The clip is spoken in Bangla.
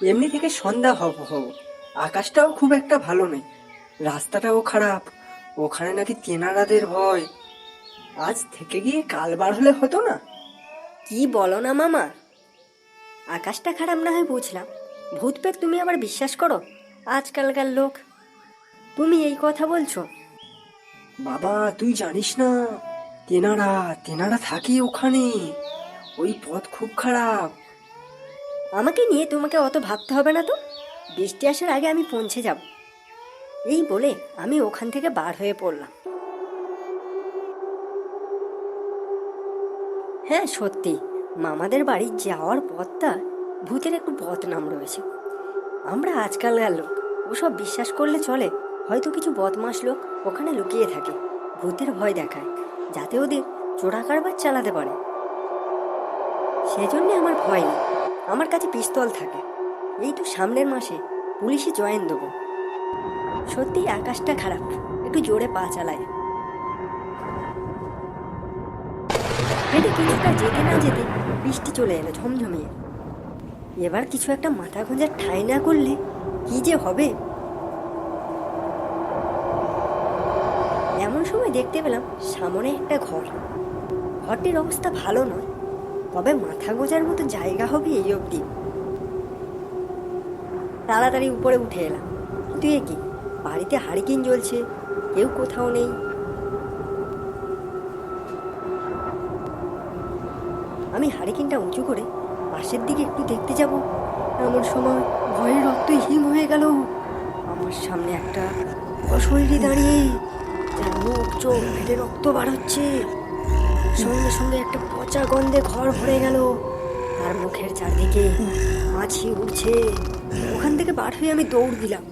এমনি থেকে সন্ধ্যা হব হব, আকাশটাও খুব একটা ভালো নেই, রাস্তাটাও খারাপ, ওখানে নাকি তেনারাদের ভয়। আজ থেকে গিয়ে কাল বার হলে হতো না? কি বলো না মামা? আকাশটা খারাপ না হয় বুঝলাম, ভূত পেত তুমি আবার বিশ্বাস করো? আজকালকার লোক, তুমি এই কথা বলছো? বাবা তুই জানিস না, তেনারা তেনারা থাকে ওখানে, ওই পথ খুব খারাপ। আমাকে নিয়ে তোমাকে অত ভাবতে হবে না তো, বৃষ্টি আসার আগে আমি পৌঁছে যাব। এই বলে আমি ওখান থেকে বার হয়ে পড়লাম। হ্যাঁ সত্যি, মামাদের বাড়ি যাওয়ার পথটা ভূতের একটু বদনাম রয়েছে। আমরা আজকালকার লোক ওসব বিশ্বাস করলে চলে? হয়তো কিছু বদমাশ লোক ওখানে লুকিয়ে থাকে, ভূতের ভয় দেখায়, যাতে ওদের চোরা কারবার চালাতে পারে। সেজন্য আমার ভয় নেই, আমার কাছে পিস্তল থাকে। এই তো সামনের মাসে পুলিশে জয়েন দেবো। সত্যি আকাশটা খারাপ, একটু জোরে পা চালায়। হেঁটে কিছুটা যেতে না যেতে বৃষ্টি চলে এলো ঝমঝমিয়ে। এবার কিছু একটা মাথা গোঁজার ঠাঁই না করলে কি যে হবে। এমন সময় দেখতে পেলাম সামনে একটা ঘর। ঘরটির অবস্থা ভালো নয়, তবে মাথা গোঁজার মতো জায়গা হবে এই অবধি। তাড়াতাড়ি উপরে উঠে এলাম, কিন্তু এ কি, বাড়িতে হারিকেন জ্বলছে, কেউ কোথাও নেই। আমি হারিকেনটা উঁচু করে পাশের দিকে একটু দেখতে যাব, এমন সময় ভয়ে রক্ত হিম হয়ে গেল। আমার সামনে একটা অশরীরী দাঁড়িয়ে, যার মুখ চোখ ফেটে রক্ত বার হচ্ছে। সঙ্গে সঙ্গে একটা পচা গন্ধে ঘর ভরে গেল, আর মুখের চারদিকে মাছি উড়ছে। ওখান থেকে বার হয়ে আমি দৌড় দিলাম।